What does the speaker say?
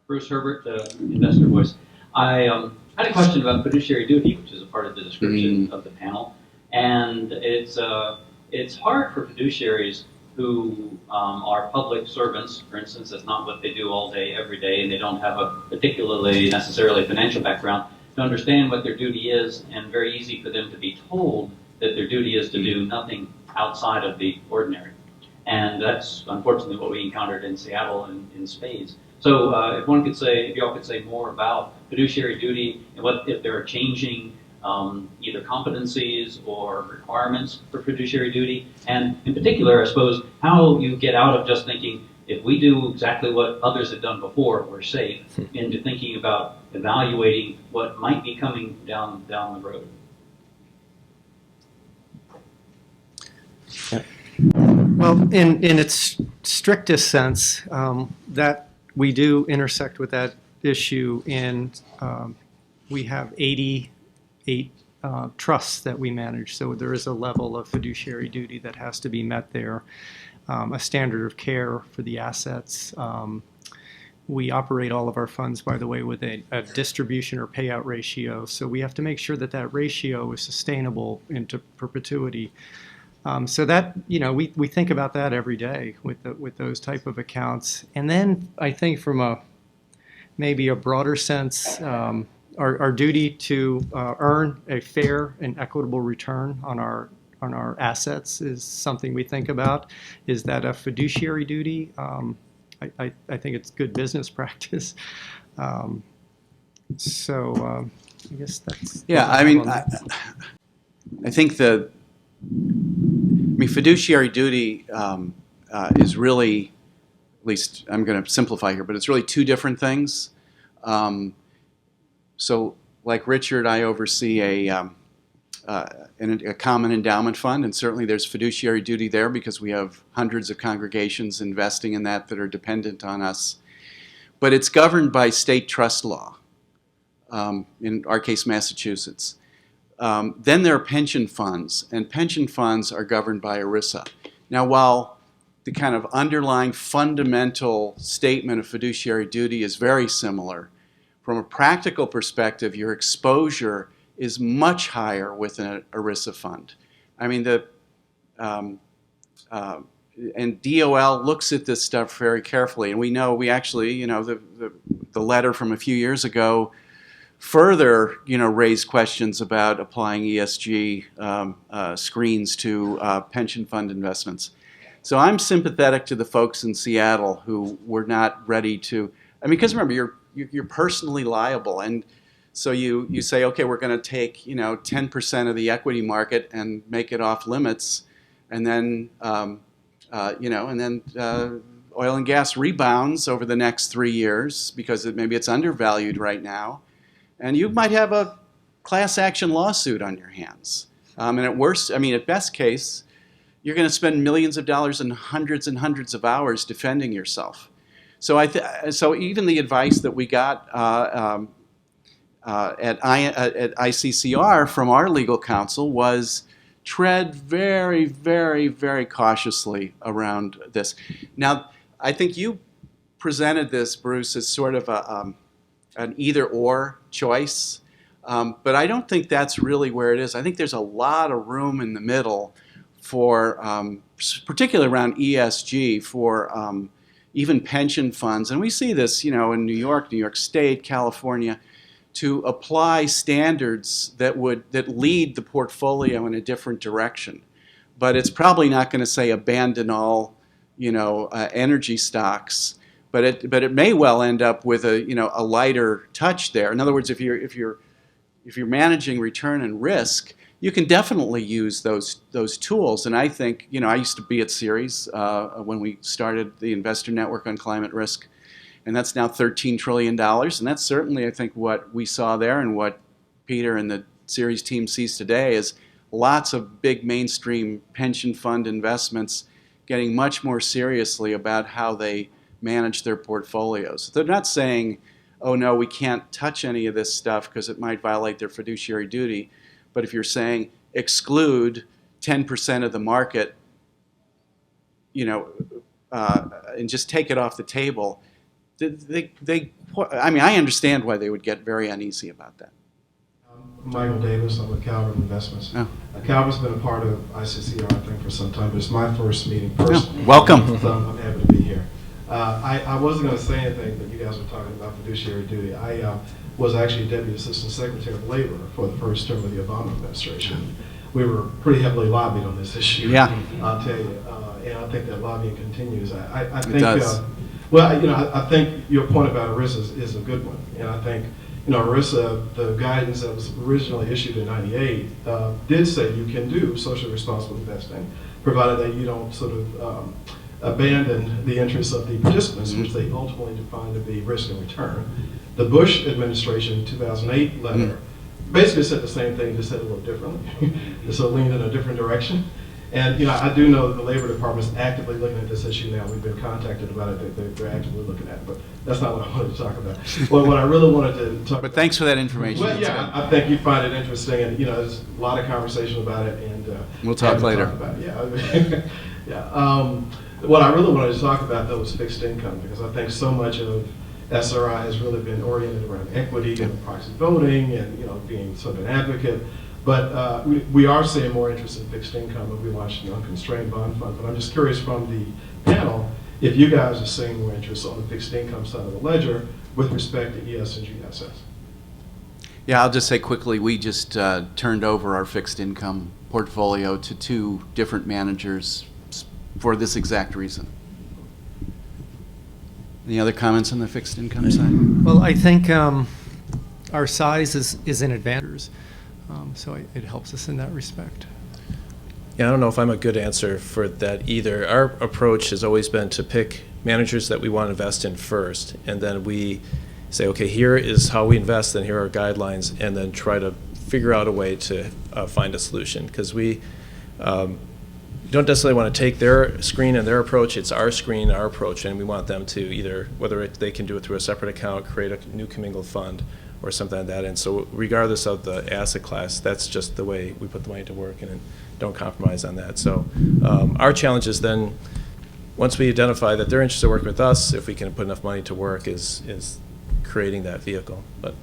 Bruce Herbert, Investor Voice. I had a question about fiduciary duty, which is a part of the description of the panel. And it's hard for fiduciaries who are public servants, for instance. That's not what they do all day, every day, and they don't have a particularly necessarily financial background, to understand what their duty is, and very easy for them to be told that their duty is to do nothing outside of the ordinary. And that's unfortunately what we encountered in Seattle in spades. So if y'all could say more about fiduciary duty and what if there are changing either competencies or requirements for fiduciary duty, and in particular, I suppose, how you get out of just thinking if we do exactly what others have done before, we're safe, into thinking about evaluating what might be coming down the road. Well, in its strictest sense, that we do intersect with that issue in we have 88 trusts that we manage, so there is a level of fiduciary duty that has to be met there, a standard of care for the assets. We operate all of our funds, by the way, with a distribution or payout ratio, so we have to make sure that that ratio is sustainable into perpetuity. So that, we think about that every day with those type of accounts. And then I think from maybe a broader sense, our duty to earn a fair and equitable return on our assets is something we think about. Is that a fiduciary duty? I think it's good business practice. I guess that's... Yeah, I think fiduciary duty is really, at least I'm going to simplify here, but it's really two different things. So like Richard, I oversee a common endowment fund, and certainly there's fiduciary duty there because we have hundreds of congregations investing in that are dependent on us. But it's governed by state trust law, in our case, Massachusetts. Then there are pension funds, and pension funds are governed by ERISA. Now, while the kind of underlying fundamental statement of fiduciary duty is very similar, from a practical perspective, your exposure is much higher with an ERISA fund. I mean, and DOL looks at this stuff very carefully, and we actually, the letter from a few years ago further, raised questions about applying ESG screens to pension fund investments. So I'm sympathetic to the folks in Seattle who were not ready to. Because remember, you're personally liable, and so you say, okay, we're going to take 10% of the equity market and make it off limits, and then oil and gas rebounds over the next 3 years because maybe it's undervalued right now. And you might have a class action lawsuit on your hands. And at best case, you're going to spend millions of dollars and hundreds of hours defending yourself. So so even the advice that we got at ICCR from our legal counsel was tread very, very, very cautiously around this. Now, I think you presented this, Bruce, as sort of an either-or choice, but I don't think that's really where it is. I think there's a lot of room in the middle for, particularly around ESG, for even pension funds, and we see this, in New York State, California, to apply standards that lead the portfolio in a different direction. But it's probably not going to say abandon all, energy stocks. But it may well end up with a lighter touch there. In other words, if you're managing return and risk, you can definitely use those tools. And I think I used to be at Ceres when we started the Investor Network on Climate Risk, and that's now $13 trillion. And that's certainly, I think, what we saw there, and what Peter and the Ceres team sees today is lots of big mainstream pension fund investments getting much more seriously about how they manage their portfolios. They're not saying, oh no, we can't touch any of this stuff because it might violate their fiduciary duty. But if you're saying exclude 10% of the market, and just take it off the table, I mean, I understand why they would get very uneasy about that. Michael Davis, I'm with Calvert Investments. Oh. Calvert's been a part of ICCR, I think, for some time, but it's my first meeting personally. Oh, welcome. So I'm happy to be here. I wasn't going to say anything, but you guys were talking about fiduciary duty. I was actually Deputy Assistant Secretary of Labor for the first term of the Obama administration. We were pretty heavily lobbied on this issue, Yeah. I'll tell you. And I think that lobbying continues. I think, It does. I think your point about ERISA is a good one. And I think, ERISA, the guidance that was originally issued in '98, did say you can do socially responsible investing, provided that you don't sort of abandon the interests of the participants, which they ultimately defined to be risk and return. The Bush administration 2008 letter basically said the same thing, just said it a little differently. It sort of leaned in a different direction. And I do know that the Labor Department is actively looking at this issue now. We've been contacted about it. They're actively looking at it, but that's not what I wanted to talk about. Well, what I really wanted to talk But about. thanks for that information. Well, yeah, I think you find it interesting, and there's a lot of conversation about it, and We'll talk later. about it. Yeah, yeah. What I really wanted to talk about though was fixed income, because I think so much of SRI has really been oriented around equity and proxy voting, and being sort of an advocate. But we are seeing more interest in fixed income, and we launched an unconstrained bond fund. But I'm just curious from the panel if you guys are seeing more interest on the fixed income side of the ledger with respect to ES and GSS. Yeah, I'll just say quickly, we just turned over our fixed income portfolio to 2 different managers for this exact reason. Any other comments on the fixed income side? Well, I think our size is an advantage, so it helps us in that respect. Yeah, I don't know if I'm a good answer for that either. Our approach has always been to pick managers that we want to invest in first, and then we say, okay, here is how we invest, and here are guidelines, and then try to figure out a way to find a solution. Because we don't necessarily want to take their screen and their approach. It's our screen, our approach, and we want them to either, whether they can do it through a separate account, create a new commingled fund, or something like that. And so regardless of the asset class, that's just the way we put the money to work, and don't compromise on that. So our challenge is then, once we identify that they're interested in working with us, if we can put enough money to work, is creating that vehicle. But